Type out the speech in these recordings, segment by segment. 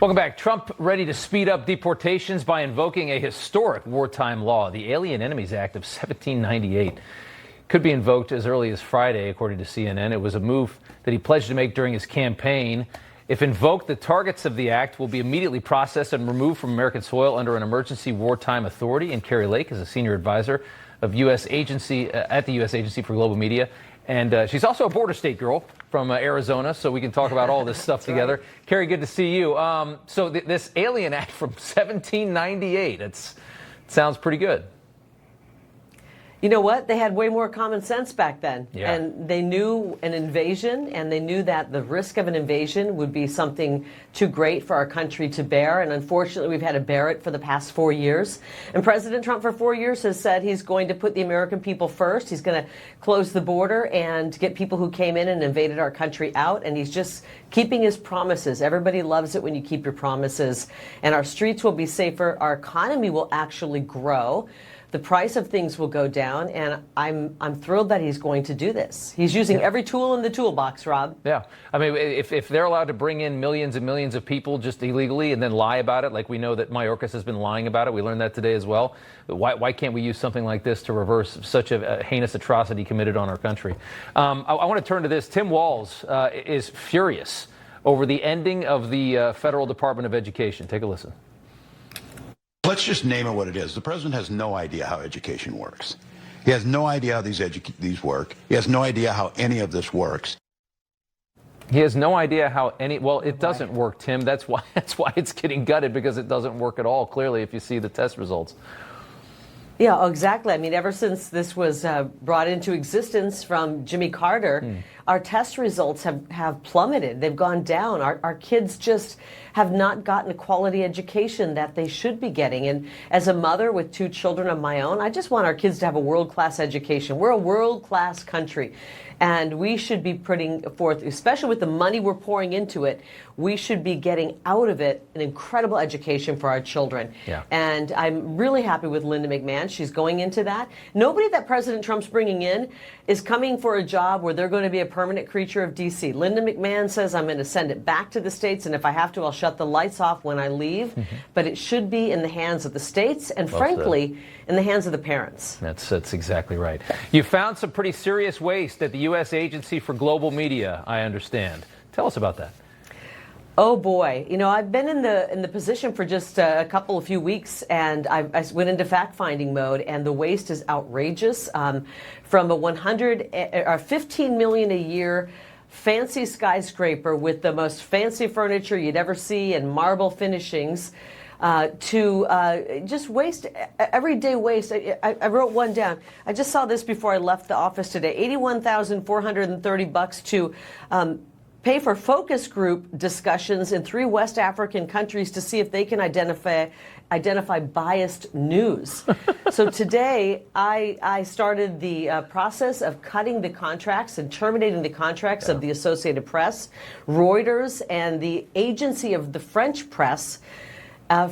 Welcome back. Trump ready to speed up deportations by invoking a historic wartime law, the Alien Enemies Act of 1798. Could be invoked as early as Friday, according to CNN. It was a move that he pledged to make during his campaign. If invoked, the targets of the act will be immediately processed and removed from American soil under an emergency wartime authority. And Kari Lake is a senior advisor of U.S. Agency at the U.S. Agency for Global Media. And she's also a border state girl from Arizona, so we can talk about all this stuff together. Right. Kari, good to see you. So this Alien Act from 1798, it sounds pretty good. You know what? They had way more common sense back then. Yeah. And they knew an invasion, and they knew that the risk of an invasion would be something too great for our country to bear. And unfortunately, we've had to bear it for the past 4 years. And President Trump for 4 years has said he's going to put the American people first. He's going to close the border and get people who came in and invaded our country out. And he's just keeping his promises. Everybody loves it when you keep your promises. And our streets will be safer. Our economy will actually grow. The price of things will go down, and I'm thrilled that he's going to do this. He's using every tool in the toolbox, Rob. Yeah. I mean, if they're allowed to bring in millions and millions of people just illegally and then lie about it, like we know that Mayorkas has been lying about it, we learned that today as well, why can't we use something like this to reverse such a heinous atrocity committed on our country? I want to turn to this. Tim Walz is furious over the ending of the Federal Department of Education. Take a listen. Let's just name it what it is. The president has no idea how education works. He has no idea how these work. He has no idea how any of this works. He has no idea how well, it doesn't work, Tim. That's why it's getting gutted, because it doesn't work at all, clearly, if you see the test results. Yeah, exactly. I mean, ever since this was brought into existence from Jimmy Carter, our test results have plummeted. They've gone down. Our kids just have not gotten a quality education that they should be getting. And as a mother with 2 children of my own, I just want our kids to have a world-class education. We're a world-class country. And we should be putting forth, especially with the money we're pouring into it, we should be getting out of it an incredible education for our children. Yeah. And I'm really happy with Linda McMahon. She's going into that. Nobody that President Trump's bringing in is coming for a job where they're going to be a permanent creature of D.C. Linda McMahon says, I'm going to send it back to the states, and if I have to, I'll shut the lights off when I leave. But it should be in the hands of the states and, frankly, in the hands of the parents. That's exactly right. You found some pretty serious waste at the U.S. Agency for Global Media, I understand. Tell us about that. Oh boy, you know, I've been in the position for just a few weeks, and I went into fact-finding mode, and the waste is outrageous. From a 15 million a year fancy skyscraper with the most fancy furniture you'd ever see and marble finishings, to just waste, everyday waste. I wrote one down. I just saw this before I left the office today. $81,430 to pay for focus group discussions in 3 West African countries to see if they can identify biased news. So today, I started the process of cutting the contracts and terminating the contracts of the Associated Press, Reuters, and the Agency of the French Press.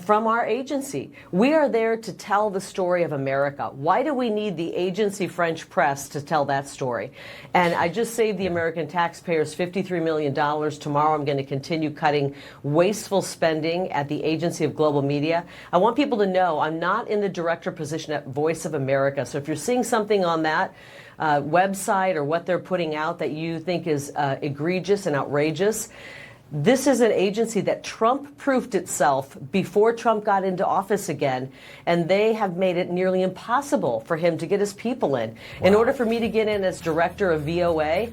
From our agency. We are there to tell the story of America. Why do we need the agency French press to tell that story? And I just saved the American taxpayers $53 million. Tomorrow I'm going to continue cutting wasteful spending at the Agency of Global Media. I want people to know I'm not in the director position at Voice of America. So if you're seeing something on that website or what they're putting out that you think is egregious and outrageous, this is an agency that Trump-proofed itself before Trump got into office again, and they have made it nearly impossible for him to get his people in. Wow. In order for me to get in as director of VOA,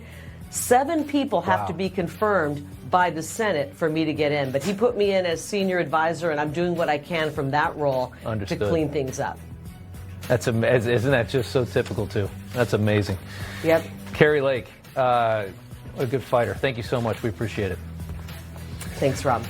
7 people have to be confirmed by the Senate for me to get in. But he put me in as senior advisor, and I'm doing what I can from that role to clean things up. That's isn't that just so typical, too? That's amazing. Yep. Kari Lake, a good fighter. Thank you so much. We appreciate it. Thanks, Rob.